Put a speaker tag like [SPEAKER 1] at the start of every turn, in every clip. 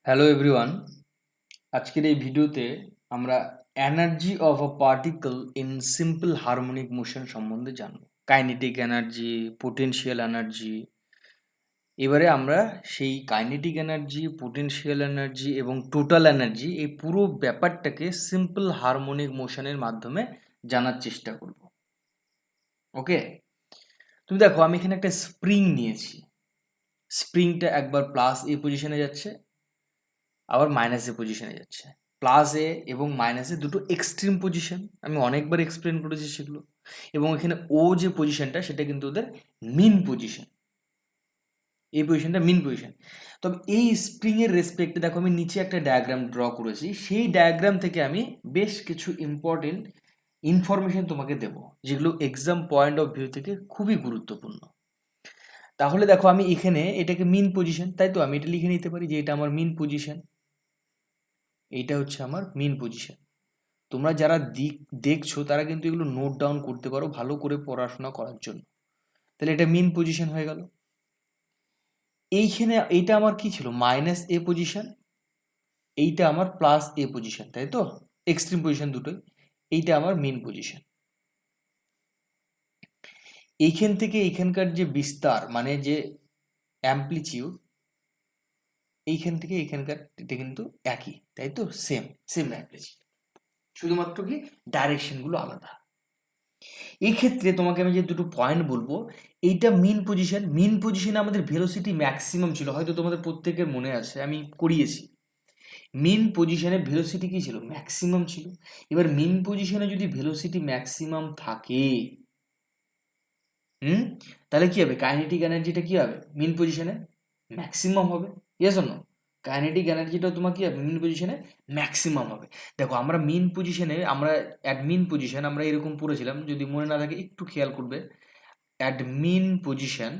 [SPEAKER 1] Hello everyone, আজকের এই ভিডিওতে আমরা energy of a particle in simple harmonic motion সম্বন্ধে জানব। Kinetic energy, potential energy. এবারে আমরা সেই কাইনেটিক এনার্জি, পোটেনশিয়াল এনার্জি এবং টোটাল এনার্জি এই পুরো ব্যাপারটাকে সিম্পল হারমোনিক মোশনের মাধ্যমে জানার চেষ্টা করব। ওকে, তুমি দেখো আমি এখানে একটা স্প্রিং নিয়েছি। স্প্রিংটা একবার প্লাস এ পজিশনে যাচ্ছে, আবার মাইনাস এ পজিশনে যাচ্ছে। প্লাস এ এবং মাইনাস এ দুটো এক্সট্রিম পজিশন, আমি অনেকবার এক্সপ্লেন করেছি সেগুলো। এবং এখানে ও যে পজিশনটা সেটা কিন্তু ওদের মিন পজিশন, এই পজিশনটা মিন পজিশন। তবে এই স্প্রিংয়ের রেসপেক্টে দেখো আমি নিচে একটা ডায়াগ্রাম ড্র করেছি, সেই ডায়াগ্রাম থেকে আমি বেশ কিছু ইম্পর্টেন্ট ইনফরমেশন তোমাকে দেব, যেগুলো এক্সাম পয়েন্ট অফ ভিউ থেকে খুবই গুরুত্বপূর্ণ। তাহলে দেখো আমি এখানে এটাকে মিন পজিশন, তাই তো আমি এটা লিখে নিতে পারি যে এটা আমার মিন পজিশন, এইটা হচ্ছে আমার মিন পজিশন। তোমরা যারা দেখছো তারা কিন্তু এগুলো নোট ডাউন করতে পারো ভালো করে পড়াশোনা করার জন্য। তাহলে এটা মিন পজিশন হয়ে গেল। এইখানে এইটা আমার কি ছিল, মাইনাস এ পজিশন, এইটা আমার প্লাস এ পজিশন, তাই তো এক্সট্রিম পজিশন দুটোই। এইটা আমার মিন পজিশন। এইখান থেকে এখানকার যে বিস্তার মানে যে অ্যাম্পলিটিউড, এইখান থেকে এখানকার এটা কিন্তু একই, তাই তো সেম সেম অ্যাম্পলিটিউড, শুধুমাত্র কি ডাইরেকশনগুলো আলাদা। এই ক্ষেত্রে তোমাকে আমি যে দুটো পয়েন্ট বলবো, এইটা মিন পজিশন। মিন পজিশনে আমাদের ভেলোসিটি ম্যাক্সিমাম ছিল, হয়তো তোমাদের প্রত্যেকের মনে আছে, আমি করিয়েছি। মিন পজিশনে ভেলোসিটি কি ছিল, ম্যাক্সিমাম ছিল। এবার মিন পজিশনে যদি ভেলোসিটি ম্যাক্সিমাম থাকে, হুম, তাহলে কি হবে, কাইনেটিক এনার্জিটা কি হবে, মিন পজিশনে ম্যাক্সিমাম হবে। Yes or no? কাইনেটিক এনার্জিটাও তোমার কি হবে, মিন পজিশনে ম্যাক্সিমাম হবে। দেখো আমরা মিন পজিশনে, আমরা অ্যাট মিন পজিশন আমরা এরকম পড়েছিলাম, যদি মনে না থাকে একটু খেয়াল করবে। অ্যাট মিন পজিশন,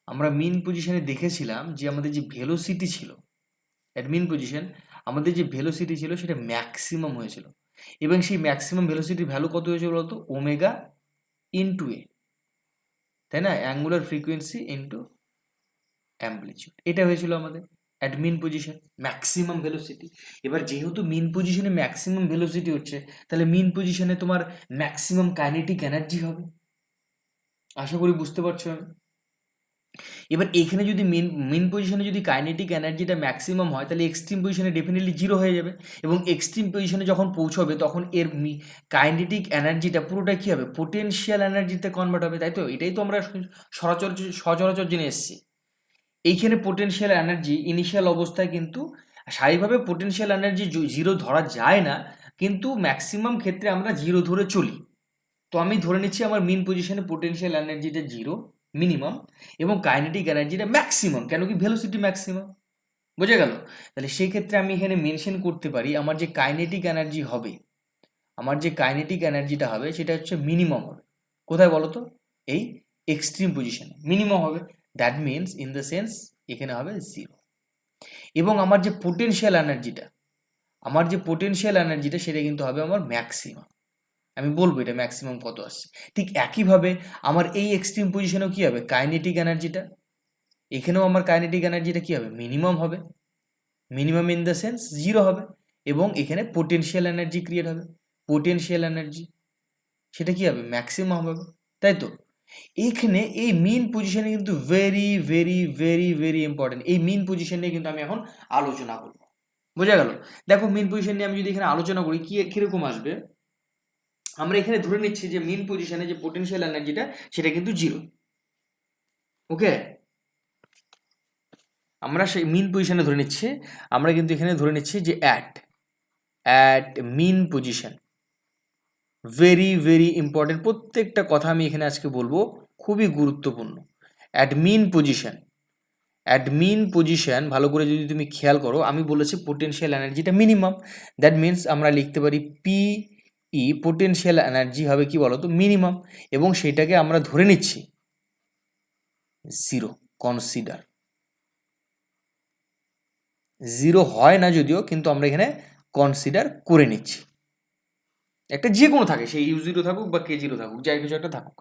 [SPEAKER 1] আমরা মিন পজিশনে দেখেছিলাম যে আমাদের যে ভেলোসিটি ছিল, অ্যাট মিন পজিশন আমাদের যে ভেলোসিটি ছিল সেটা ম্যাক্সিমাম হয়েছিল। এবং সেই ম্যাক্সিমাম ভেলোসিটির ভ্যালু কত হয়েছিল বলতো, ওমেগা ইন্টু এ, তাই না, অ্যাঙ্গুলার ফ্রিকোয়েন্সি ইন্টু অ্যাম্পলিটিউড, এটা হয়েছিল আমাদের at mean position maximum velocity. এবার যেহেতু মিন পজিশনে ম্যাক্সিমাম ভেলোসিটি হচ্ছে, তাহলে মিন পজিশনে তোমার ম্যাক্সিমাম কাইনেটিক এনার্জি হবে। আশা করি বুঝতে পারছো আমি। এবার এখানে যদি মিন পজিশনে যদি কাইনেটিক এনার্জিটা ম্যাক্সিমাম হয়, তাহলে এক্সট্রিম পজিশনে ডেফিনেটলি জিরো হয়ে যাবে। এবং এক্সট্রিম পজিশনে যখন পৌঁছবে তখন এর কাইনেটিক এনার্জিটা পুরোটাই কী হবে, পোটেনশিয়াল এনার্জিতে কনভার্ট হবে, তাই তো। এটাই তো আমরা সচরাচর জেনে এসেছি। এইখানে পোটেনশিয়াল এনার্জি ইনিশিয়াল অবস্থায় কিন্তু স্বাভাবিকভাবে পোটেনশিয়াল এনার্জি জিরো ধরা যায় না, কিন্তু ম্যাক্সিমাম ক্ষেত্রে আমরা জিরো ধরে চলি। তো আমি ধরে নিচ্ছি আমার মিন পজিশনে পোটেনশিয়াল এনার্জিটা জিরো মিনিমাম, এবং কাইনেটিক এনার্জিটা ম্যাক্সিমাম, কেন কি ভেলোসিটি ম্যাক্সিমাম। বোঝা গেল? তাহলে সেই ক্ষেত্রে আমি এখানে মেনশন করতে পারি আমার যে কাইনেটিক এনার্জি হবে, আমার যে কাইনেটিক এনার্জিটা হবে সেটা হচ্ছে মিনিমাম হবে। কোথায় বলো তো, এই এক্সট্রিম পজিশনে মিনিমাম হবে। That means in the sense এখানে হবে জিরো। এবং আমার যে পোটেনশিয়াল এনার্জিটা, আমার যে পোটেনশিয়াল এনার্জিটা সেটা কিন্তু হবে আমার ম্যাক্সিমাম। আমি বলবো এটা ম্যাক্সিমাম কত আসছে। ঠিক একইভাবে আমার এই এক্সট্রিম পজিশনেও কী হবে, কাইনেটিক এনার্জিটা, এখানেও আমার কাইনেটিক এনার্জিটা কী হবে, মিনিমাম হবে। Minimum in the sense zero হবে। এবং এখানে পোটেনশিয়াল এনার্জি ক্রিয়েট হবে, পোটেনশিয়াল এনার্জি সেটা কী হবে, ম্যাক্সিমাম হবে, তাই তো। এইখানে এই মিন পজিশনে কিন্তু very very very very important, এই মিন পজিশন নিয়ে কিন্তু আমি এখন আলোচনা করব। বোঝা গেল? দেখো মিন পজিশন নিয়ে আমি যদি এখানে আলোচনা করি কি কিরকম আসবে, আমরা এখানে ধরে নিচ্ছি যে মিন পজিশনে যে পোটেনশিয়াল এনার্জিটা সেটা কিন্তু জিরো। ওকে, আমরা সেই মিন পজিশনে ধরে নিচ্ছি, আমরা কিন্তু এখানে ধরে নিচ্ছি যে at mean position, very very important, প্রত্যেকটা কথা আমি এখানে আজকে বলবো, খুবই গুরুত্বপূর্ণ। At mean position, at mean position ভালো করে যদি তুমি খেয়াল করো, আমি বলেছি পোটেনশিয়াল এনার্জিটা মিনিমাম। দ্যাট মিনস আমরা লিখতে পারি পি ই, পোটেনশিয়াল এনার্জি হবে কি বলো তো, মিনিমাম। এবং সেটাকে আমরা ধরে নিচ্ছি জিরো, কনসিডার জিরো হয় না যদিও, কিন্তু আমরা এখানে কনসিডার করে নিচ্ছি একটা যে কোনো থাকে, সেই ইউ জিরো থাকুক বা কে জিরো থাকুক, যাই কিছু একটা থাকুক।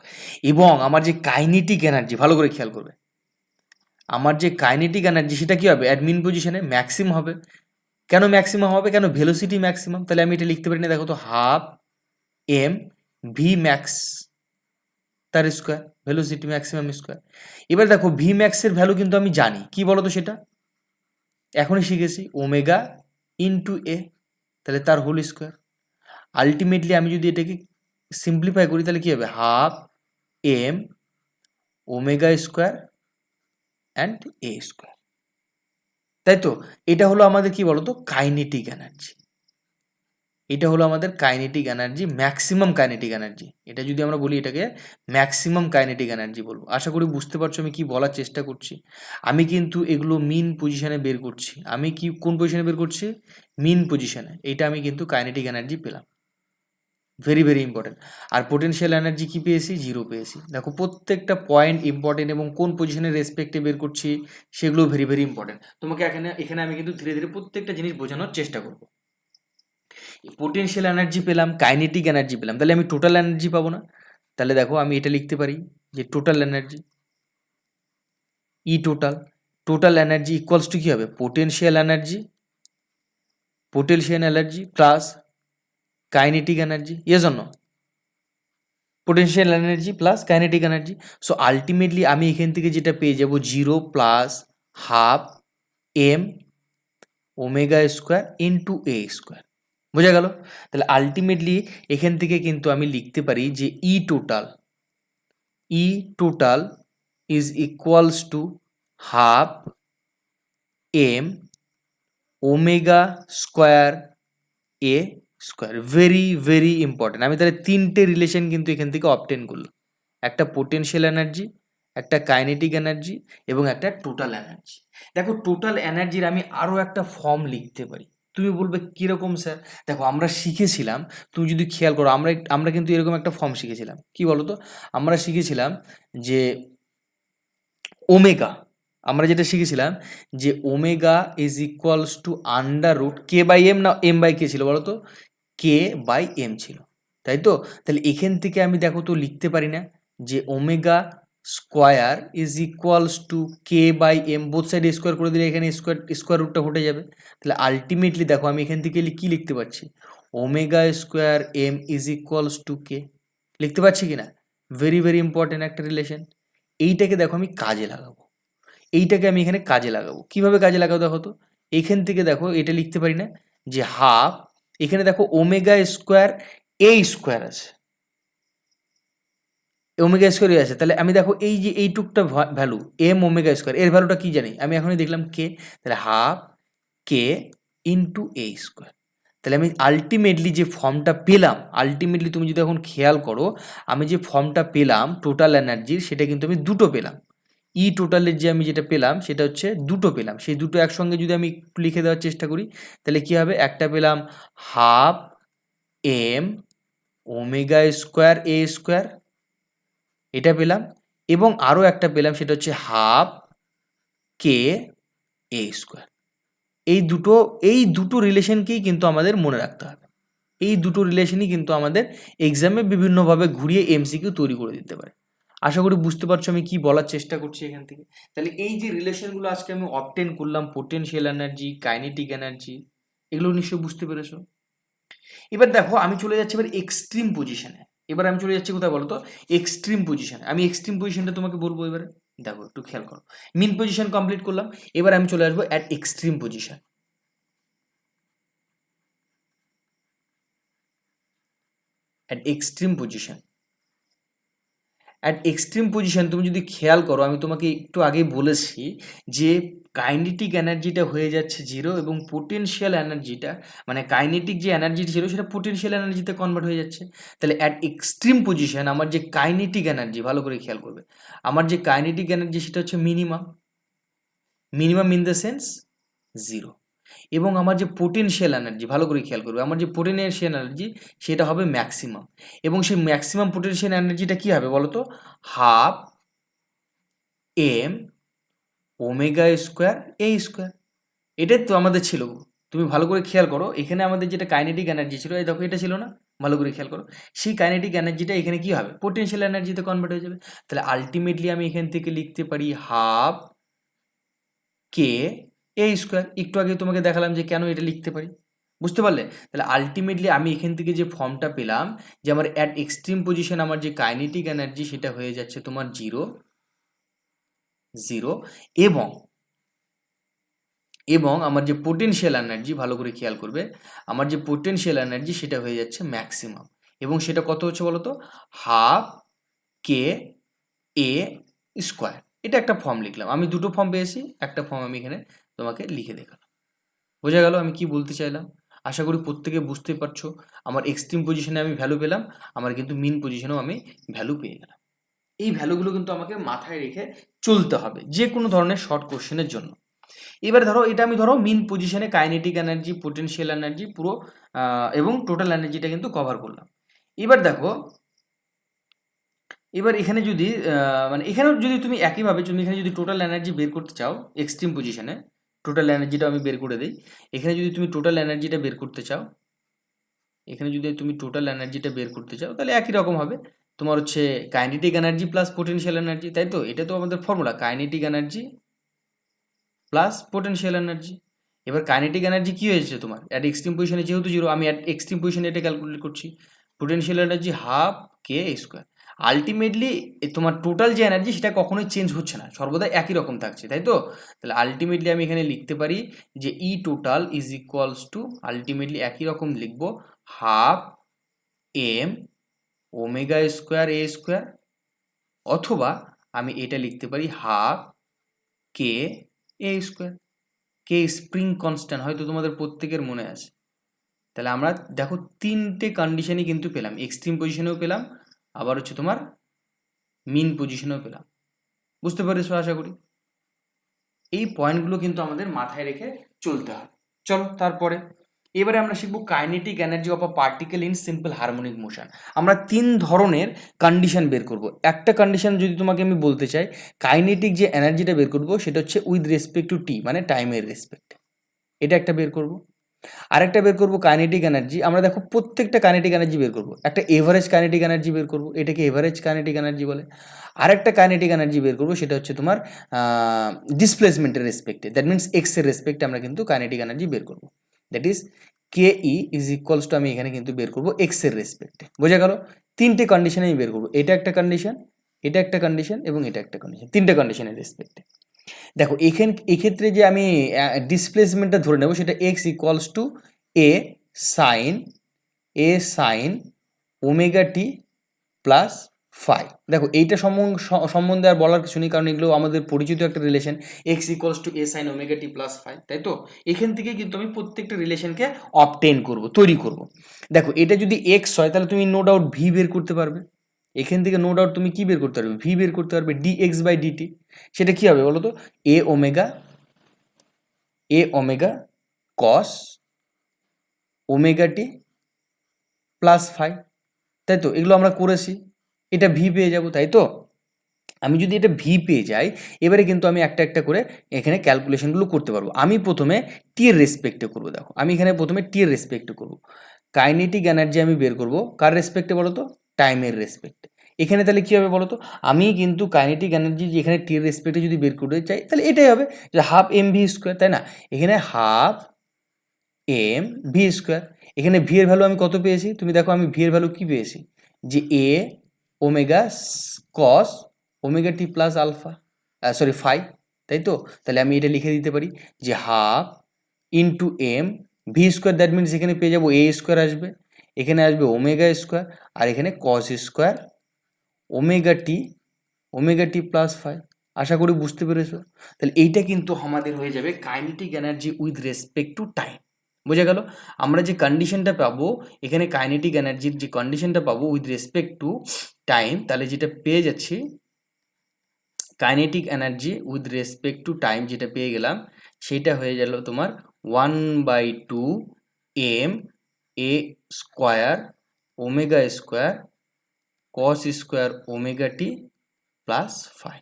[SPEAKER 1] এবং আমার যে কাইনেটিক এনার্জি, ভালো করে খেয়াল করবে, আমার যে কাইনেটিক এনার্জি সেটা কি হবে, অ্যাট মিন পজিশনে ম্যাক্সিমাম হবে। কেন ম্যাক্সিমাম হবে, কেন ভেলোসিটি ম্যাক্সিমাম, তাহলে আমি এটা লিখতে পারি না, দেখো তো হাফ এম ভি ম্যাক্স তার স্কোয়ার, ভেলোসিটি ম্যাক্সিমাম স্কোয়ার। এবার দেখো ভি ম্যাক্সের ভ্যালু কিন্তু আমি জানি, কি বলো তো সেটা, এখনই শিখেছি, ওমেগা ইন্টু এ, তাহলে তার হোল স্কোয়ার। আলটিমেটলি আমি যদি এটাকে সিম্পলিফাই করি তাহলে কি হবে, half M omega square and A square, তাই তো। এটা হলো আমাদের কি বলতো কাইনেটিক এনার্জি, এটা হলো আমাদের kinetic energy, maximum kinetic energy. এটা যদি আমরা বলি এটাকে ম্যাক্সিমাম কাইনেটিক এনার্জি বলবো। আশা করি বুঝতে পারছো আমি কি বলার চেষ্টা করছি। আমি কিন্তু এগুলো মিন পজিশনে বের করছি, আমি কি কোন পজিশনে বের করছি, মিন পজিশনে। এটা আমি কিন্তু কাইনেটিক এনার্জি পেলাম, ভেরি ভেরি ইম্পর্টেন্ট। আর পোটেনশিয়াল এনার্জি কি পেয়েছি, জিরো পেয়েছি। দেখো প্রত্যেকটা পয়েন্ট ইম্পর্টেন্ট এবং কোন পজিশনের রেসপেক্টে বের করছি সেগুলো ভেরি ভেরি ইম্পর্টেন্ট। তোমাকে এখানে এখানে আমি কিন্তু ধীরে ধীরে প্রত্যেকটা জিনিস বোঝানোর চেষ্টা করবো। পোটেনশিয়াল এনার্জি পেলাম, কাইনেটিক এনার্জি পেলাম, তাহলে আমি টোটাল এনার্জি পাবো না। তাহলে দেখো আমি এটা লিখতে পারি যে total energy, E total, total energy equals to কি হবে, potential energy, potential energy plus kinetic energy, yes or no, potential energy plus kinetic energy. So ultimately আমি এখান থেকে যেটা পেয়ে যাব, zero plus half M omega square into A square, বোঝা গেল। তাহলে আলটিমেটলি এখান থেকে কিন্তু আমি লিখতে পারি যে E total is equals to half M omega square A square. Very very important. আমি তাহলে তিনটে রিলেশন কিন্তু এখান থেকে অবটেন করলাম, একটা পোটেনশিয়াল এনার্জি, একটা কাইনেটিক এনার্জি এবং একটা টোটাল এনার্জি। দেখো টোটাল এনার্জির আমি আরও একটা ফর্ম লিখতে পারি। তুমি বলবে কীরকম স্যার, দেখো আমরা শিখেছিলাম, তুমি যদি খেয়াল করো, আমরা আমরা কিন্তু এরকম একটা ফর্ম শিখেছিলাম, কি বলো তো, আমরা শিখেছিলাম যে ওমেগা, আমরা যেটা শিখেছিলাম যে omega is equals to under root K by M, না এম বাই কে ছিল বলো তো, কে বাই এম ছিল, তাই তো। তাহলে এখান থেকে আমি দেখো তো লিখতে পারি না যে omega square is equals to K by M, both side square করে দিলে এখানে স্কোয়ার রুটটা উঠে যাবে। তাহলে আলটিমেটলি দেখো আমি এখান থেকে কি লিখতে পারছি, omega square M is equals to K, লিখতে পারছি কি না। ভেরি ভেরি ইম্পর্টেন্ট একটা রিলেশন। এইটাকে দেখো আমি কাজে লাগাবো, এইটাকে আমি এখানে কাজে লাগাবো। কিভাবে কাজে লাগাবো দেখো তো, এখান থেকে দেখো এটা লিখতে পারি না যে হাফ, এখানে দেখো ওমেগা স্কোয়ার এ স্কোয়ার আছে, ওমেগা স্কোয়ার আছে, তাহলে আমি দেখো এই যে এইটুকটা ভ্যালু এম ওমেগা স্কোয়ার, এর ভ্যালুটা কি জানি আমি এখনই দেখলাম কে, তাহলে half K into A square. তাহলে আমি আলটিমেটলি যে ফর্মটা পেলাম, আলটিমেটলি তুমি যদি এখন খেয়াল করো, আমি যে ফর্মটা পেলাম টোটাল এনার্জির, সেটা কিন্তু আমি দুটো পেলাম। ই টোটালের যে আমি যেটা পেলাম সেটা হচ্ছে দুটো পেলাম, সেই দুটো একসঙ্গে যদি আমি একটু লিখে দেওয়ার চেষ্টা করি তাহলে কি হবে, একটা পেলাম half M omega square A square, এটা পেলাম, এবং আরও একটা পেলাম সেটা হচ্ছে হাফ কে এ স্কোয়ার। এই দুটো রিলেশনকেই কিন্তু আমাদের মনে রাখতে হবে, এই দুটো রিলেশনই কিন্তু আমাদের এক্সামে বিভিন্নভাবে ঘুরিয়ে এমসিকিউ তৈরি করে দিতে পারে। আশা করি বুঝতে পারছো আমি কি বলার চেষ্টা করছি এখান থেকে। তাহলে এই যে রিলেশনগুলো আজকে আমি অবটেন করলাম, পোটেনশিয়াল এনার্জি, কাইনেটিক এনার্জি, এগুলো নিশ্চয়ই বুঝতে পেরেছো। এবার দেখো আমি চলে যাচ্ছি এবার এক্সট্রিম পজিশনে, এবার আমি চলে যাচ্ছি কোথায় বলো তো, এক্সট্রিম পজিশনে। আমি এক্সট্রিম পজিশনটা তোমাকে বলবো এবারে, দেখো একটু খেয়াল করো, মিন পজিশন কমপ্লিট করলাম, এবার আমি চলে আসবো at extreme position. At extreme position, at extreme position তুমি যদি খেয়াল করো, আমি তোমাকে একটু আগেই বলেছি যে কাইনেটিক এনার্জিটা হয়ে যাচ্ছে জিরো এবং পোটেনশিয়াল এনার্জিটা, মানে কাইনেটিক যে এনার্জি ছিল সেটা পোটেনশিয়াল এনার্জিতে কনভার্ট হয়ে যাচ্ছে। তাহলে অ্যাট এক্সট্রিম পজিশন আমার যে কাইনেটিক এনার্জি, ভালো করে খেয়াল করবে, আমার যে কাইনেটিক এনার্জি সেটা হচ্ছে minimum, minimum in the sense zero. এবং আমার যে পোটেনশিয়াল এনার্জি, ভালো করে খেয়াল করবে, আমার যে পোটেনশিয়াল এনার্জি সেটা হবে ম্যাক্সিমাম। এবং সেই ম্যাক্সিমাম পোটেনশিয়াল এনার্জিটা কী হবে বলো তো, half M omega square A square. এটাই তো আমাদের ছিল। তুমি ভালো করে খেয়াল করো, এখানে আমাদের যেটা কাইনেটিক এনার্জি ছিল, এই দেখো এটা ছিল না, ভালো করে খেয়াল করো, সেই কাইনেটিক এনার্জিটা এখানে কি হবে, পোটেনশিয়াল এনার্জিতে কনভার্ট হয়ে যাবে। তাহলে আলটিমেটলি আমি এখান থেকে লিখতে পারি হাফ কে এ স্কোয়ার। একটু আগে তোমাকে দেখালাম যে কেন এটা লিখতে পারি, বুঝতে পারলে? তাহলে আলটিমেটলি আমি এখান থেকে যে ফর্মটা পেলাম যে আমার অ্যাট এক্সট্রিম পজিশন আমার যে কাইনেটিক এনার্জি সেটা হয়ে যাচ্ছে তোমার 0 এবং এবং আমার যে পোটেনশিয়াল এনার্জি, ভালো করে খেয়াল করবে, আমার যে পোটেনশিয়াল এনার্জি সেটা হয়ে যাচ্ছে ম্যাক্সিমাম, এবং সেটা কত হচ্ছে বলো তো, হাফ কে এ স্কোয়ার। এটা একটা ফর্ম লিখলাম, আমি দুটো ফর্ম পেয়েছি, একটা ফর্ম আমি এখানে তোমাকে লিখে দেখালাম। বোঝা গেল আমি কি বলতে চাইলাম? আশা করি প্রত্যেকে বুঝতে পারছো। আমার এক্সট্রিম পজিশনে আমি ভ্যালু পেলাম, আমার কিন্তু মিন পজিশনেও আমি ভ্যালু পেয়ে গেলাম। এই ভ্যালুগুলো কিন্তু আমাকে মাথায় রেখে চলতে হবে যে কোনো ধরনের শর্ট কোশ্চেনের জন্য। এবার ধরো এটা আমি ধরো মিন পজিশনে কাইনেটিক এনার্জি, পোটেনশিয়াল এনার্জি পুরো এবং টোটাল এনার্জিটা কিন্তু কভার করলাম। এবার দেখো, এবার এখানে যদি মানে এখানেও যদি তুমি একইভাবে তুমি এখানে যদি টোটাল এনার্জি বের করতে চাও এক্সট্রিম পজিশনে, টোটাল এনার্জিটা আমি বের করে দিই। এখানে যদি তুমি টোটাল এনার্জিটা বের করতে চাও, এখানে যদি তুমি টোটাল এনার্জিটা বের করতে চাও তাহলে একই রকম হবে। তোমার হচ্ছে kinetic energy plus potential energy, তাই তো? এটা তো আমাদের formula, kinetic energy plus potential energy. এবার কাইনেটিক এনার্জি কি হয়েছে তোমার অ্যাট এক্সট্রিম পজিশনে যেহেতু 0, আমি অ্যাট এক্সট্রিম পজিশনে এটা ক্যালকুলেট করছি। পোটেনশিয়াল এনার্জি হাফ কে স্কোয়ার। আলটিমেটলি তোমার টোটাল যে এনার্জি সেটা কখনোই চেঞ্জ হচ্ছে না, সর্বদা একই রকম থাকছে, তাই তো? তাহলে আলটিমেটলি আমি এখানে লিখতে পারি যে E total is equals to, ultimately একই রকম লিখবো, half M omega square A square, অথবা আমি এটা লিখতে পারি half K A square. K spring constant, হয়তো তোমাদের প্রত্যেকের মনে আছে। তাহলে আমরা দেখো তিনটে কন্ডিশনই কিন্তু পেলাম, এক্সট্রিম পজিশনেও পেলাম, আবার হচ্ছে তোমার মিন পজিশনেও পেলাম। বুঝতে পেরেছো আশা করি? এই পয়েন্টগুলো কিন্তু আমাদের মাথায় রেখে চলতে হবে। চলো তারপরে এবারে আমরা শিখবো kinetic energy of a particle in simple harmonic motion. আমরা তিন ধরনের কন্ডিশন বের করব। একটা কন্ডিশন যদি তোমাকে আমি বলতে চাই, কাইনেটিক যে এনার্জিটা বের করব সেটা হচ্ছে উইথ রেসপেক্ট টু টি, মানে টাইমের রেসপেক্টে, এটা একটা বের করব। আরেকটা বের করব কাইনেটিক এনার্জি, আমরা দেখো প্রত্যেকটা কাইনেটিক এনার্জি বের করব। একটা এভারেজ কাইনেটিক এনার্জি বের করব, এটাকে এভারেজ কাইনেটিক এনার্জি বলে। আরেকটা কাইনেটিক এনার্জি বের করব, সেটা হচ্ছে তোমার ডিসপ্লেসমেন্টের রেসপেক্টে, দ্যাট মিনস এক্স এর রেসপেক্টে আমরা কিন্তু কাইনেটিক এনার্জি বের করব। That is K E is equals two, আমি এখানে কিন্তু বের করব এক্স এর রেসপেক্টে। বোঝা গেল? তিনটে কন্ডিশনে আমি বের করব, এটা একটা কন্ডিশন, এটা একটা কন্ডিশন এবং এটা একটা কন্ডিশন, তিনটে কন্ডিশনের রেসপেক্টে। দেখো এক্ষেত্রে যে আমি ডিসপ্লেসমেন্টটা ধরে নেব, সেটা X equals to A sine omega T plus phi. দেখো এইটা সম্বন্ধে আর বলার কিছু নেই, কারণ এগুলো আমাদের পরিচিত একটা relation, X equals to A sine omega T plus phi, তাই তো? এখান থেকে কিন্তু আমি প্রত্যেকটা রিলেশনকে অবটেন করব, তৈরি করব। দেখো এটা যদি এক্স হয় তাহলে তুমি নো ডাউট ভি বের করতে পারবে, এখান থেকে নো ডাউট তুমি কি বের করতে পারবে, ভি বের করতে পারবে, ডি এক্স বাই ডিটি। সেটা কি হবে বলো তো, এ omega cos omega T plus phi, তাই তো? এগুলো আমরা করেছি, এটা ভি পেয়ে যাব, তাই তো? আমি যদি এটা ভি পেয়ে যাই, এবারে কিন্তু আমি একটা একটা করে এখানে ক্যালকুলেশনগুলো করতে পারবো। আমি প্রথমে টি এর রেসপেক্টে করবো। দেখো আমি এখানে প্রথমে টি এর রেসপেক্টে করবো। কাইনেটিক এনার্জি আমি বের করবো কার রেসপেক্টে বলো তো, টাইমের রেসপেক্টে। এখানে তাহলে কী হবে বলো তো, আমি কিন্তু কাইনেটিক এনার্জি এখানে টি এর রেসপেক্টে যদি বের করতে চাই তাহলে এটাই হবে যে হাফ এম ভি স্কোয়ার, তাই না? এখানে হাফ এম ভি স্কোয়ার। এখানে ভি এর ভ্যালু আমি কত পেয়েছি, তুমি দেখো আমি ভি এর ভ্যালু কি পেয়েছি, যে A omega cos omega T plus alpha, sorry phi, তাই তো? তাহলে আমি এটা লিখে দিতে পারি যে half into M V square, that means এখানে পেয়ে যাবো এ স্কোয়ার আসবে, এখানে আসবে ওমেগা স্কোয়ার, আর এখানে কস square omega T plus phi. আশা করি বুঝতে পেরেছো? তাহলে এইটা কিন্তু আমাদের হয়ে যাবে kinetic energy with respect to time. বোঝা গেল? আমরা যে কন্ডিশনটা পাবো এখানে কাইনেটিক এনার্জির যে কন্ডিশনটা পাবো উইথ রেসপেক্ট টু টাইম, তাহলে যেটা পেয়ে যাচ্ছি kinetic energy with respect to time যেটা পেয়ে গেলাম, সেটা হয়ে গেল তোমার 1/2 M A square omega square cos square omega T plus phi.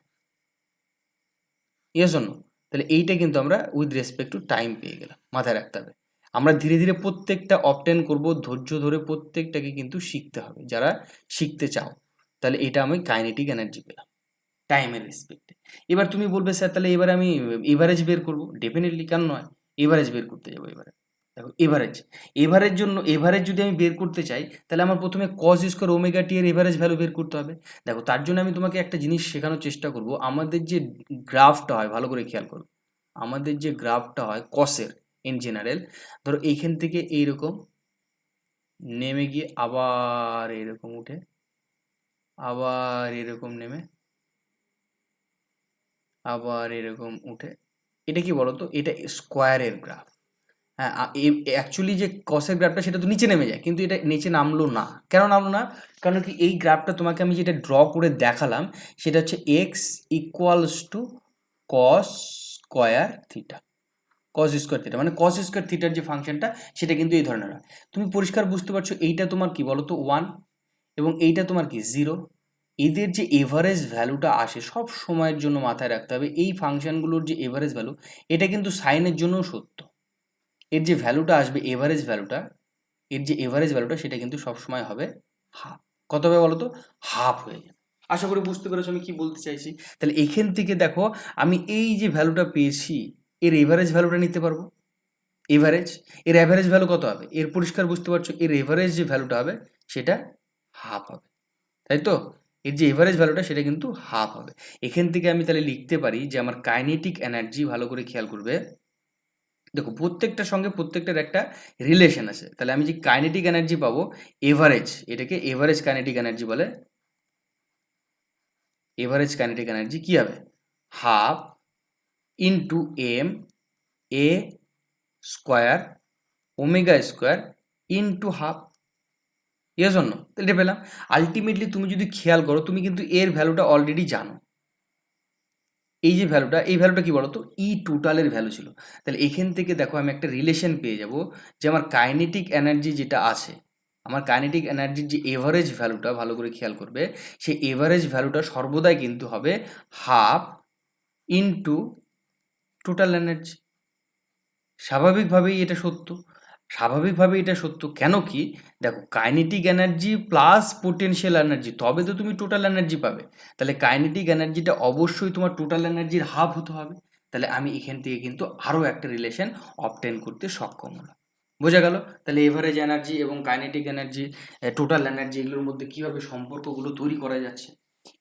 [SPEAKER 1] Yes or no? তাহলে এইটা কিন্তু আমরা উইথ রেসপেক্ট টু টাইম পেয়ে গেলাম, মাথায় রাখতে হবে। আমরা ধীরে ধীরে প্রত্যেকটা অবটেন করব, ধৈর্য ধরে প্রত্যেকটাকে কিন্তু শিখতে হবে যারা শিখতে চাও। তাহলে এটা আমি কাইনেটিক এনার্জি পেলাম টাইমের রেসপেক্টে। এবার তুমি বলবে স্যার তাহলে এবার আমি এভারেজ বের করবো, ডেফিনেটলি, কেন নয়, এভারেজ বের করতে যাবো এবারে। দেখো এভারেজ, এভারেজ যদি আমি বের করতে চাই তাহলে আমার প্রথমে কজ স্কোয়ার ওমেগা টি এর এভারেজ ভ্যালু বের করতে হবে। দেখো তার জন্য আমি তোমাকে একটা জিনিস শেখানোর চেষ্টা করব। আমাদের যে গ্রাফটা হয়, ভালো করে খেয়াল করো, আমাদের যে গ্রাফটা হয় কসের ইন জেনারেল, ধরো এইখান থেকে এইরকম নেমে গিয়ে আবার এরকম উঠে, আবার এরকম নেমে, আবার এরকম উঠে, এটা কি বলতো, এটা স্কোয়ারের গ্রাফ। হ্যাঁ, অ্যাকচুয়ালি যে কসের গ্রাফটা সেটা তো নিচে নেমে যায়, কিন্তু এটা নিচে নামলো না। কেন নামলো না? কারণ কি এই গ্রাফটা তোমাকে আমি যেটা ড্র করে দেখালাম সেটা হচ্ছে X equals to cos square theta. Cos square theta মানে কস স্কোয়ার থিটার যে ফাংশনটা সেটা কিন্তু এই ধরনের হয়। তুমি পরিষ্কার বুঝতে পারছো এইটা তোমার কি বলতো 1 এবং এইটা তোমার কি 0। এদের যে এভারেজ ভ্যালুটা আসে সব সময়ের জন্য মাথায় রাখতে হবে, এই ফাংশনগুলোর যে এভারেজ ভ্যালু এটা কিন্তু সাইনের জন্যও সত্য। এর যে ভ্যালুটা আসবে এভারেজ ভ্যালুটা, এর যে এভারেজ ভ্যালুটা সেটা কিন্তু সবসময় হবে হাফ। কত হবে বলো তো? হাফ হয়ে যাবে। আশা করি বুঝতে পেরেছো আমি কি বলতে চাইছি। তাহলে এখান থেকে দেখো আমি এই যে ভ্যালুটা পেয়েছি এর এভারেজ ভ্যালুটা নিতে পারবো। এভারেজ, এর অ্যাভারেজ ভ্যালু কত হবে? এর পরিষ্কার বুঝতে পারছো এর এভারেজ যে ভ্যালুটা হবে সেটা হাফ হবে, তাই তো? এর যে এভারেজ ভ্যালুটা সেটা কিন্তু হাফ হবে। এখান থেকে আমি তাহলে লিখতে পারি যে আমার কাইনেটিক এনার্জি, ভালো করে খেয়াল করবে, দেখো প্রত্যেকটার সঙ্গে প্রত্যেকটার একটা রিলেশন আছে। তাহলে আমি যে কাইনেটিক এনার্জি পাবো এভারেজ, এটাকে এভারেজ কাইনেটিক এনার্জি বলে। এভারেজ কাইনেটিক এনার্জি কি হবে? Half into M A square omega square into half. Yes or no? তাহলে এটা পেলাম। আলটিমেটলি তুমি যদি খেয়াল করো তুমি কিন্তু এর ভ্যালুটা অলরেডি জানো। এই যে ভ্যালুটা, এই ভ্যালুটা কি বলতো, ই টোটালের ভ্যালু ছিল। তাহলে এখান থেকে দেখো আমি একটা রিলেশন পেয়ে যাব যে আমার কাইনেটিক এনার্জি যেটা আছে, আমার কাইনেটিক এনার্জির যে এভারেজ ভ্যালুটা, ভালো করে খেয়াল করবে, সেই এভারেজ ভ্যালুটা সর্বদাই কিন্তু হবে হাফ ইন্টু টোটাল এনার্জি। স্বাভাবিকভাবেই এটা সত্য, স্বাভাবিকভাবেই এটা সত্য। কেন কি, দেখো kinetic energy plus potential energy তবে তো তুমি টোটাল এনার্জি পাবে। তাহলে কাইনেটিক এনার্জিটা অবশ্যই তোমার টোটাল এনার্জির হাফ হতে হবে। তাহলে আমি এখান থেকে কিন্তু আরও একটা রিলেশন অবটেন করতে সক্ষম হলাম। বোঝা গেল? তাহলে এভারেজ এনার্জি এবং কাইনেটিক এনার্জি, টোটাল এনার্জি, এগুলোর মধ্যে কিভাবে সম্পর্কগুলো তৈরি করা যাচ্ছে।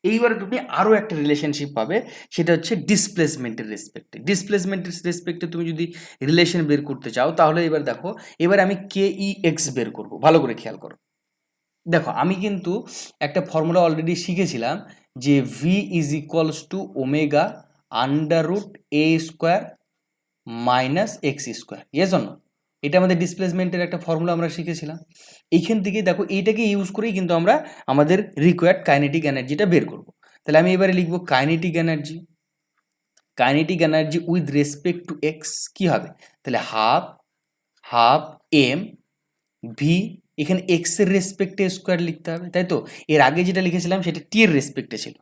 [SPEAKER 1] এইবারে তুমি আরও একটা রিলেশনশিপ পাবে, সেটা হচ্ছে ডিসপ্লেসমেন্টের রেসপেক্টে। ডিসপ্লেসমেন্টের রেসপেক্টে তুমি যদি রিলেশন বের করতে চাও তাহলে এবার দেখো, এবার আমি কে ই এক্স বের করব। ভালো করে খেয়াল করো, দেখো আমি কিন্তু একটা ফর্মুলা অলরেডি শিখেছিলাম যে V is equals to omega under root A square minus X square. Yes or no? এটা আমাদের ডিসপ্লেসমেন্টের একটা ফর্মুলা আমরা শিখেছিলাম। এইখান থেকে দেখো এইটাকে ইউজ করেই কিন্তু আমরা আমাদের রিকোয়ার্ড কাইনেটিক এনার্জিটা বের করব। তাহলে আমি এবারে লিখবো kinetic energy, kinetic energy with respect to x কি হবে? তাহলে হাফ হাফ এম ভি, এখানে এক্স এর রেসপেক্টে স্কোয়ার লিখতে হবে, তাই তো? এর আগে যেটা লিখেছিলাম সেটা টি এর রেসপেক্টে ছিল,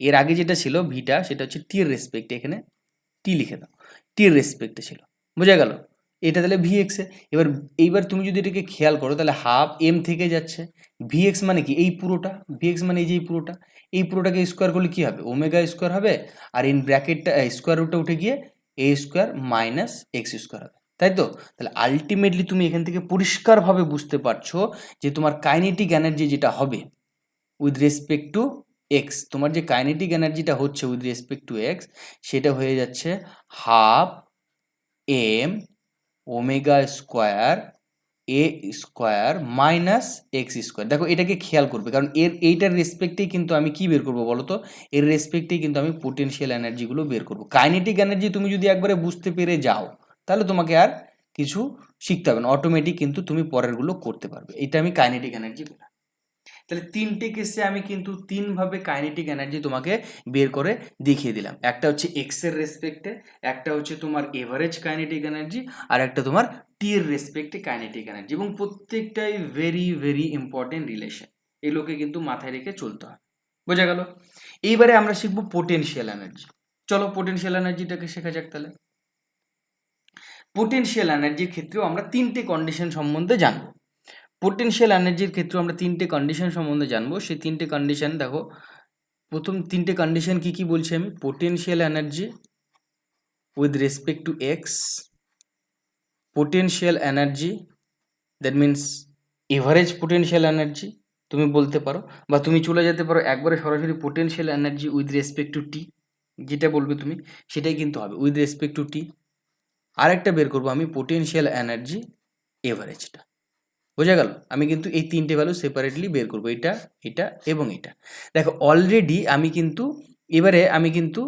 [SPEAKER 1] এর আগে যেটা ছিল ভিটা সেটা হচ্ছে টি এর রেসপেক্টে, এখানে টি লিখে দাও, টি এর রেসপেক্টে ছিল। বোঝা গেল? এটা তাহলে ভি এক্স এ। এবার এইবার তুমি যদি এটাকে খেয়াল করো তাহলে হাফ এম থেকে যাচ্ছে, ভি এক্স মানে কি এই পুরোটা, ভি এক্স মানে এই যে এই পুরোটা, এই পুরোটাকে স্কোয়ার করলে কি হবে? ওমেগা স্কোয়ার হবে। আর ইন ব্র্যাকেটটা স্কোয়ার রুটটা উঠে গিয়ে এ স্কোয়ার মাইনাস এক্স স্কোয়ার হবে, তাই তো? তাহলে আলটিমেটলি তুমি এখান থেকে পরিষ্কারভাবে বুঝতে পারছো যে তোমার কাইনেটিক এনার্জি যেটা হবে উইথ রেসপেক্ট টু এক্স, তোমার যে কাইনেটিক এনার্জিটা হচ্ছে উইথ রেসপেক্ট টু এক্স সেটা হয়ে যাচ্ছে half M omega square A square minus X square. দেখো এটাকে খেয়াল করবে, কারণ এইটার রেসপেক্টেই কিন্তু আমি কি বের করবো বলো তো? এর রেসপেক্টেই কিন্তু আমি পোটেনশিয়াল এনার্জিগুলো বের করবো। কাইনেটিক এনার্জি তুমি যদি একবারে বুঝতে পেরে যাও তাহলে তোমাকে আর কিছু শিখতে হবে না, অটোমেটিক কিন্তু তুমি পরেরগুলো করতে পারবে। এটা আমি কাইনেটিক এনার্জি পেলাম। তাহলে তিনটে কেসে আমি কিন্তু তিনভাবে কাইনেটিক এনার্জি তোমাকে বের করে দেখিয়ে দিলাম। একটা হচ্ছে এক্স এর রেসপেক্টে, একটা হচ্ছে তোমার এভারেজ কাইনেটিক এনার্জি, আর একটা তোমার টি এর রেসপেক্টে কাইনেটিক এনার্জি, এবং প্রত্যেকটাই ভেরি ভেরি ইম্পর্টেন্ট রিলেশন। এগুলোকে কিন্তু মাথায় রেখে চলতে হয়। বোঝা গেল? এইবারে আমরা শিখবো পোটেনশিয়াল এনার্জি। চলো পোটেনশিয়াল এনার্জিটাকে শেখা যাক তাহলে। পোটেনশিয়াল এনার্জির ক্ষেত্রেও আমরা তিনটে কন্ডিশন সম্বন্ধে জানবো। পোটেনশিয়াল এনার্জির ক্ষেত্রে আমরা তিনটে কন্ডিশন সম্বন্ধে জানবো। সেই তিনটে কন্ডিশন দেখো, প্রথম তিনটে কন্ডিশন কি কি বলছি আমি, potential energy with respect to x, potential energy that means average potential energy তুমি বলতে পারো, বা তুমি চলে যেতে পারো একবারে সরাসরি potential energy with respect to T, যেটা বলবে তুমি সেটাই কিন্তু হবে উইথ রেসপেক্ট টু টি। আরেকটা বের করবো আমি পোটেনশিয়াল এনার্জি এভারেজটা। বোঝা গেল? আমি কিন্তু এই তিনটে ভ্যালু সেপারেটলি বের করবো, এটা এটা এবং এটা। দেখো অলরেডি আমি কিন্তু এবারে আমি কিন্তু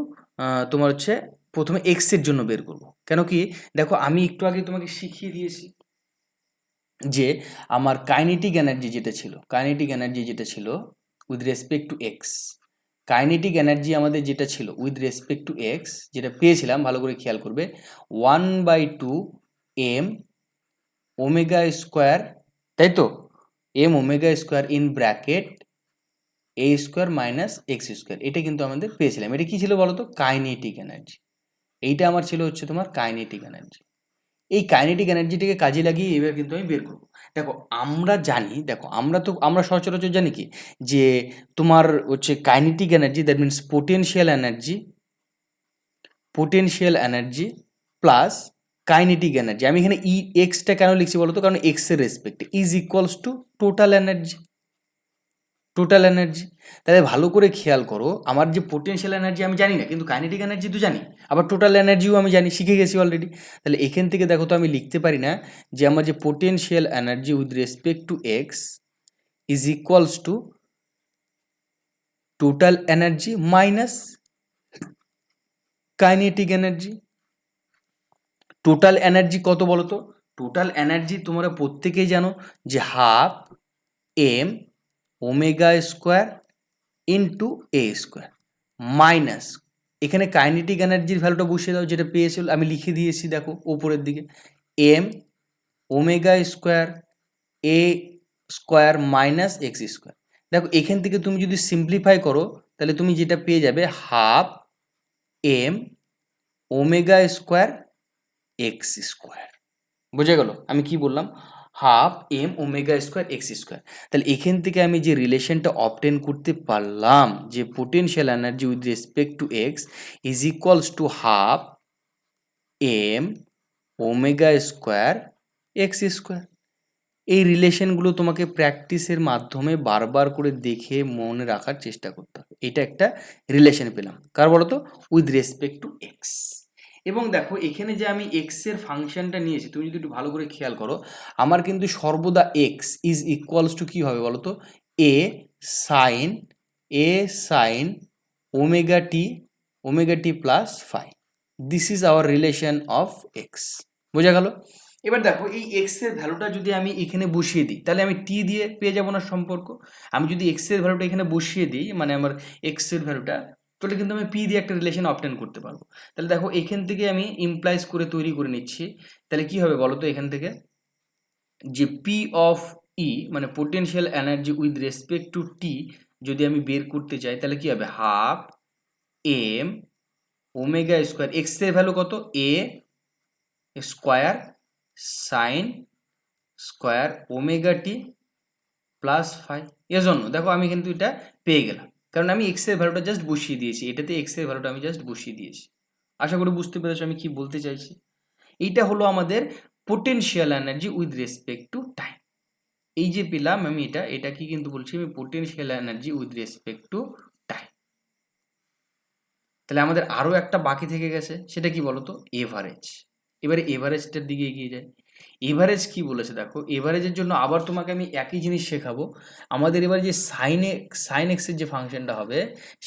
[SPEAKER 1] তোমার হচ্ছে প্রথমে এক্স এর জন্য বের করব। কেন কি দেখো আমি একটু আগে তোমাকে শিখিয়ে দিয়েছি যে আমার কাইনেটিক এনার্জি যেটা ছিল with respect to x, kinetic energy আমাদের যেটা ছিল উইথ রেসপেক্ট টু এক্স, যেটা পেয়েছিলাম ভালো করে খেয়াল করবে, 1/2 এম ওমেগা স্কোয়ার, তাই তো, M omega square in bracket A square minus X square, এটা কিন্তু আমাদের পেয়েছিলাম। এটা কি ছিল বলো তো? Kinetic energy. এইটা আমার ছিল হচ্ছে তোমার কাইনেটিক এনার্জি। এই কাইনেটিক এনার্জিটাকে কাজে লাগিয়ে এবার কিন্তু আমি বের করবো। দেখো আমরা জানি, দেখো আমরা সচরাচর জানি কি যে তোমার হচ্ছে kinetic energy that means potential energy plus kinetic energy. আমি এখানে এক্সটা কেন লিখছি বলো তো? কারণ এক্স এর রেসপেক্টে is equals to total energy. তাহলে ভালো করে খেয়াল করো, আমার যে পোটেনশিয়াল এনার্জি আমি জানি না, কিন্তু কাইনেটিক এনার্জি তো জানি, আবার টোটাল এনার্জিও আমি জানি, শিখে গেছি অলরেডি। তাহলে এখান থেকে দেখো তো আমি লিখতে পারি না যে আমার যে potential energy with respect to X is equals to total energy minus kinetic energy. Total energy কত বলো তো? টোটাল এনার্জি তোমরা প্রত্যেকেই জানো যে half M omega square into A square minus, এখানে কাইনেটিক এনার্জির ভ্যালুটা বসিয়ে দাও, যেটা পেয়েছিল আমি লিখে দিয়েছি দেখো ওপরের দিকে, M omega square A square minus X square. দেখো এখান থেকে তুমি যদি সিম্পলিফাই করো তাহলে তুমি যেটা পেয়ে যাবে half M omega square X square. বোঝা গেল আমি কি বললাম? Half M omega square X square. তাহলে এখান থেকে আমি যে রিলেশনটা অবটেন করতে পারলাম যে potential energy with respect to X is equals to half M omega square X square. এই রিলেশনগুলো তোমাকে প্র্যাকটিসের মাধ্যমে বারবার করে দেখে মনে রাখার চেষ্টা করতে হবে। এটা একটা রিলেশন পেলাম কার বলো তো? With respect to x. এবং দেখো এখানে যে আমি এক্স এর ফাংশনটা নিয়েছি, তুমি যদি একটু ভালো করে খেয়াল করো, আমার কিন্তু সর্বদা এক্স ইজ ইকুয়ালস টু কী হবে বলো তো? A sine omega T plus phi. This is our relation of X. বোঝা গেল? এবার দেখো এই এক্স এর ভ্যালুটা যদি আমি এখানে বসিয়ে দিই তাহলে আমি টি দিয়ে পেয়ে যাবো না সম্পর্ক? আমি যদি এক্স এর ভ্যালুটা এখানে বসিয়ে দিই, মানে আমার এক্স এর ভ্যালুটা, তাহলে কিন্তু আমি পি দিয়ে একটা রিলেশন অবটেন করতে পারবো। তাহলে দেখো এখান থেকে আমি ইমপ্লাইজ করে তৈরি করে নিচ্ছি। তাহলে কি হবে বলো তো? এখান থেকে যে পি অফ ই মানে potential energy with respect to T যদি আমি বের করতে চাই তাহলে কি হবে? Half M omega square, X এর ভ্যালু কত? A square sine square omega T plus phi. এর জন্য দেখো আমি কিন্তু এটা পেয়ে গেলাম, কারণ আমি এক্স এর ভ্যালুটা জাস্ট বসিয়ে দিয়েছি, এটাতে এক্স এর ভ্যালুটা আমি জাস্ট বসিয়ে দিয়েছি। আশা করি বুঝতে পেরেছো আমি কি বলতে চাইছি। এইটা হলো আমাদের potential energy with respect to time. এই যে পেলাম আমি এটা কি কিন্তু বলছি আমি potential energy with respect to time. তাহলে আমাদের আরো একটা বাকি থেকে গেছে, সেটা কি বলতো? এভারেজ। এবারে এভারেজটার দিকে এগিয়ে যায়। এভারেজ কি বলেছে দেখো, এভারেজের জন্য আবার তোমাকে আমি একই জিনিস শেখাবো। আমাদের এবার যে সাইন এক্সের যে ফাংশনটা হবে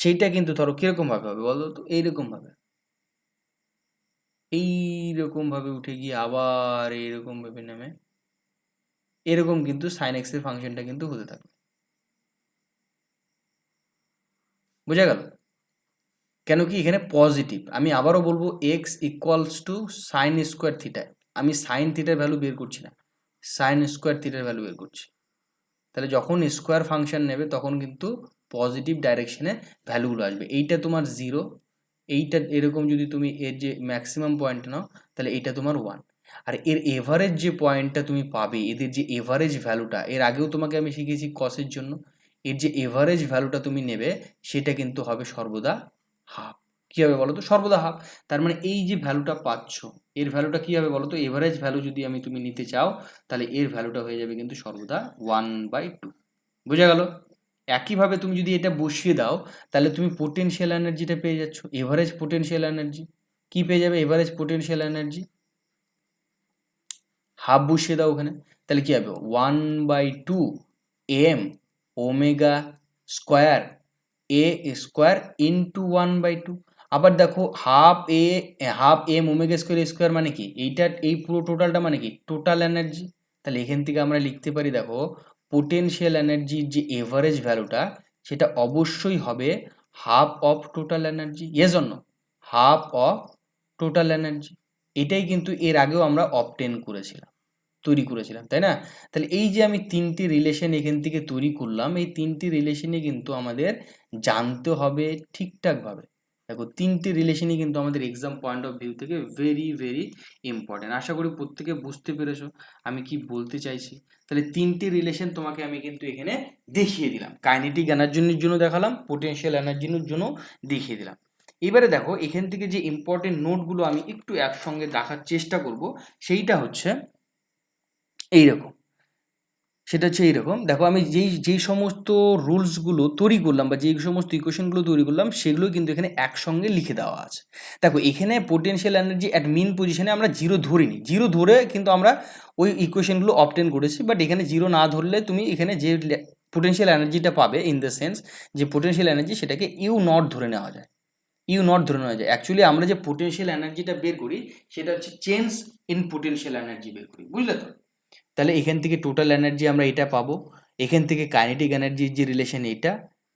[SPEAKER 1] সেইটা কিন্তু ধরো কিরকম ভাবে হবে বলো তো? এইরকম ভাবে, এইরকম ভাবে উঠে গিয়ে আবার এইরকম ভাবে নেমে এরকম কিন্তু সাইন এক্সের ফাংশনটা কিন্তু হতে থাকবে। বোঝা গেল? কেন কি এখানে পজিটিভ, আমি আবারও বলবো x equals two sine square theta. আমি সাইন থিটার ভ্যালু বের করছি না, সাইন স্কোয়ার থিটার ভ্যালু বের করছি। তাহলে যখন স্কোয়ার ফাংশন নেবে তখন কিন্তু পজিটিভ ডাইরেকশনে ভ্যালুগুলো আসবে। এইটা তোমার জিরো, এইটা এরকম যদি তুমি এর যে ম্যাক্সিমাম পয়েন্ট নাও তাহলে এইটা তোমার 1। আর এর এভারেজ যে পয়েন্টটা তুমি পাবে, এদের যে এভারেজ ভ্যালুটা, এর আগেও তোমাকে আমি শিখেছি কসের জন্য, এর যে এভারেজ ভ্যালুটা তুমি নেবে সেটা কিন্তু হবে সর্বদা হাফ। কী হবে বলো তো? সর্বদা হাফ। তার মানে এই যে ভ্যালুটা পাচ্ছ, এর ভ্যালুটা কী হবে বলো তো? এভারেজ ভ্যালু যদি তুমি নিতে চাও, তাহলে এর ভ্যালুটা হয়ে যাবে কিন্তু সর্বদা 1/2। বোঝা গেল? একইভাবে তুমি যদি এটা বসিয়ে দাও, তাহলে তুমি পোটেনশিয়াল এনার্জিটা পেয়ে যাচ্ছ, এভারেজ পোটেনশিয়াল এনার্জি। কী পেয়ে যাবে? Average potential energy. হাফ বসিয়ে দাও ওখানে, তাহলে কী হবে? 1/2 M omega square A square into 1/2। আবার দেখো হাফ এম ওমেগা স্কোয়ার মানে কি? এই পুরো টোটালটা মানে কি? Total energy. তাহলে এখান থেকে আমরা লিখতে পারি, দেখো পোটেনশিয়াল এনার্জির যে এভারেজ ভ্যালুটা সেটা অবশ্যই হবে half of total energy. Yes or no? Half of total energy. এটাই কিন্তু এর আগেও আমরা তৈরি করেছিলাম, তাই না? তাহলে এই যে আমি তিনটি রিলেশন এখান থেকে তৈরি করলাম, এই তিনটি রিলেশনে কিন্তু আমাদের জানতে হবে ঠিকঠাকভাবে। দেখো তিনটি রিলেশনই কিন্তু আমাদের এক্সাম পয়েন্ট অফ ভিউ থেকে ভেরি ভেরি ইম্পর্টেন্ট। আশা করি প্রত্যেকে বুঝতে পেরেছো আমি কি বলতে চাইছি। তাহলে তিনটি রিলেশন তোমাকে আমি কিন্তু এখানে দেখিয়ে দিলাম, কাইনেটিক এনার্জির জন্য দেখালাম, পোটেনশিয়াল এনার্জির জন্য দেখিয়ে দিলাম। এবারে দেখো এখান থেকে যে ইম্পর্টেন্ট নোটগুলো আমি একটু একসঙ্গে দেখার চেষ্টা করব, সেইটা হচ্ছে এইরকম। সেটা হচ্ছে এইরকম, দেখো আমি যেই সমস্ত রুলসগুলো তৈরি করলাম বা যেই সমস্ত ইকুয়েশনগুলো তৈরি করলাম সেগুলো কিন্তু এখানে একসঙ্গে লিখে দেওয়া আছে। দেখো এখানে পোটেনশিয়াল এনার্জি অ্যাট মিন পজিশনে আমরা জিরো ধরিনি, জিরো ধরে কিন্তু আমরা ওই ইকুয়েশনগুলো অবটেন করেছি। বাট এখানে জিরো না ধরলে তুমি এখানে যে পোটেনশিয়াল এনার্জিটা পাবে, ইন দ্য সেন্স যে পোটেনশিয়াল এনার্জি, সেটাকে ইউ নট ধরে নেওয়া যায়। অ্যাকচুয়ালি আমরা যে পোটেনশিয়াল এনার্জিটা বের করি সেটা হচ্ছে চেঞ্জ ইন পোটেনশিয়াল এনার্জি বের করি, বুঝলে তো? তাহলে এখান থেকে টোটাল এনার্জি আমরা এটা পাবো, এখান থেকে কাইনেটিক এনার্জির যে রিলেশন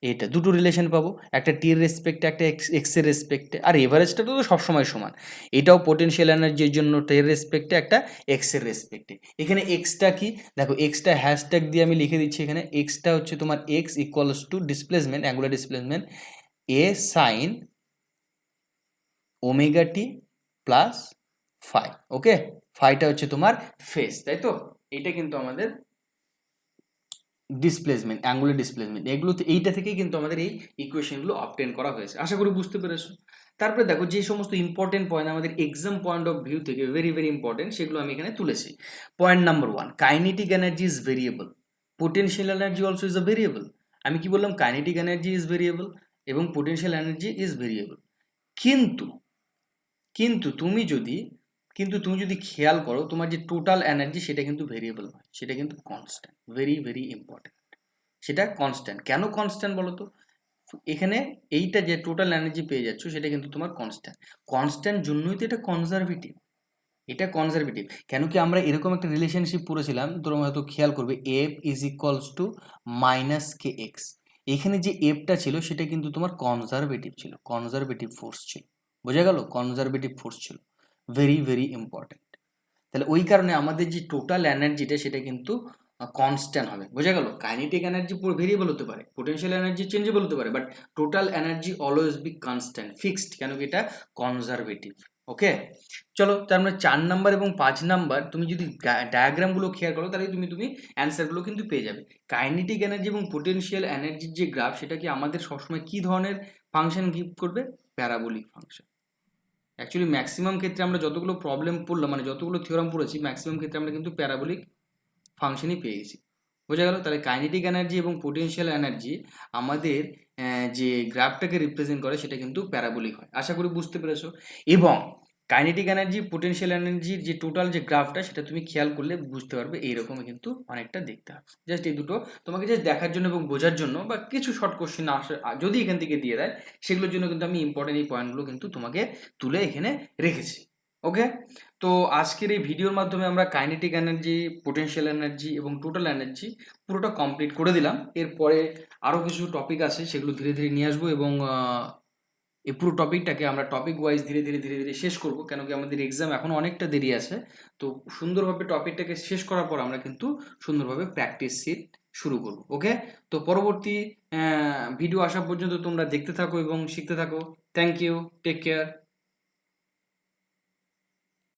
[SPEAKER 1] এটা দুটো রিলেশন পাবো, একটা টি এর রেসপেক্টে, একটা এক্স এর রেসপেক্টে। আর এভারেজটা তো সবসময় সমান, এটাও পোটেনশিয়াল এনার্জির জন্য টি এর রেসপেক্টে, একটা এক্স এর রেসপেক্টে। এখানে এক্সটা কি? দেখো এক্সটা হ্যাশট্যাগ দিয়ে আমি লিখে দিচ্ছি এখানে। এক্সটা হচ্ছে তোমার X equals to displacement, angular displacement A sine omega T plus phi. Okay, ফাইটা হচ্ছে তোমার ফেস, তাই তো? এইটা কিন্তু আমাদের ডিসপ্লেসমেন্ট, অ্যাঙ্গুলার ডিসপ্লেসমেন্ট। এইটা থেকেই কিন্তু আমাদের এই ইকুয়েশনগুলো অবটেন করা হয়েছে। আশা করি বুঝতে পেরেছো। তারপরে দেখো যে সমস্ত ইম্পর্টেন্ট পয়েন্ট আমাদের এক্সাম পয়েন্ট অফ ভিউ থেকে ভেরি ভেরি ইম্পর্টেন্ট, সেগুলো আমি এখানে তুলেছি। Point number 1, kinetic energy is variable, potential energy also is a variable. আমি কি বললাম? কাইনেটিক এনার্জি ইজ ভেরিয়েবল এবং পোটেনশিয়াল এনার্জি ইজ ভেরিয়েবল। কিন্তু কিন্তু তুমি যদি খেয়াল করো, তোমার যে টোটাল এনার্জি সেটা কিন্তু ভেরিয়েবল নয়, সেটা কিন্তু কনস্ট্যান্ট। ভেরি ভেরি ইম্পর্টেন্ট, সেটা কনস্ট্যান্ট। কেন কনস্ট্যান্ট বলো তো? এখানে এইটা যে টোটাল এনার্জি পেয়ে যাচ্ছ সেটা কিন্তু তোমার কনস্ট্যান্ট। কনস্ট্যান্ট জন্যই তো এটা কনজারভেটিভ। কেন কি আমরা এরকম একটা রিলেশনশিপ পড়েছিলাম, তোমরা হয়তো খেয়াল করবে, F is equals two minus K x. এখানে যে এফটা ছিল সেটা কিন্তু তোমার কনজারভেটিভ ছিল, কনজারভেটিভ ফোর্স ছিল। বোঝা গেল? কনজারভেটিভ ফোর্স ছিল। Very very important. তাহলে ওই কারণে আমাদের যে টোটাল এনার্জিটা সেটা কিন্তু কনস্ট্যান্ট হবে। বোঝা গেল? কাইনেটিক এনার্জি ভেরিয়েবল হতে পারে, পোটেনশিয়াল এনার্জি চেঞ্জেবল হতে পারে, but total energy always be constant, fixed. কেন কি? এটা কনজারভেটিভ। ওকে, চলো তার মানে 4 নাম্বার এবং 5 নাম্বার তুমি যদি ডায়াগ্রামগুলো খেয়াল করো, তাহলে তুমি অ্যান্সারগুলো কিন্তু পেয়ে যাবে। কাইনেটিক এনার্জি এবং পোটেনশিয়াল এনার্জির যে গ্রাফ, সেটা কি আমাদের সবসময় কি ধরনের ফাংশন গিভ করবে? Parabolic function. অ্যাকচুয়ালি ম্যাক্সিমাম ক্ষেত্রে আমরা যতগুলো প্রবলেম পড়লাম, মানে যতগুলো থিওরাম পড়েছি, ম্যাক্সিমাম ক্ষেত্রে আমরা কিন্তু প্যারাবোলিক ফাংশনই পেয়ে গেছি। বোঝা গেল? তাহলে কাইনেটিক এনার্জি এবং পোটেনশিয়াল এনার্জি আমাদের যে গ্রাফটাকে রিপ্রেজেন্ট করে সেটা কিন্তু প্যারাবোলিক হয়। আশা করি বুঝতে পেরেছো। এবং কাইনেটিক এনার্জি, পোটেনশিয়াল এনার্জির যে টোটাল যে গ্রাফটা, সেটা তুমি খেয়াল করলে বুঝতে পারবে এইরকমই কিন্তু অনেকটা দেখতে হবে। জাস্ট এই দুটো তোমাকে জাস্ট দেখার জন্য এবং বোঝার জন্য, বা কিছু শর্ট কোশ্চেন আসে যদি এখান থেকে দিয়ে দেয়, সেগুলোর জন্য কিন্তু আমি ইম্পর্টেন্ট এই পয়েন্টগুলো কিন্তু তোমাকে তুলে এখানে রেখেছি। ওকে, তো আজকের এই ভিডিওর মাধ্যমে আমরা কাইনেটিক এনার্জি, পোটেনশিয়াল এনার্জি এবং টোটাল এনার্জি পুরোটা কমপ্লিট করে দিলাম। এরপরে আরও কিছু টপিক আছে, সেগুলো ধীরে ধীরে নিয়ে আসবো এবং এই পুরো টপিকটাকে আমরা টপিক ওয়াইজ ধীরে ধীরে শেষ করব। কেন কি আমাদের এক্সাম এখনও অনেকটা দেরি আছে। তো সুন্দরভাবে টপিকটাকে শেষ করার পর আমরা কিন্তু সুন্দরভাবে প্র্যাকটিস সিট শুরু করব। ওকে, তো পরবর্তী ভিডিও আসা পর্যন্ত তোমরা দেখতে থাকো এবং শিখতে থাকো। Thank you, take care.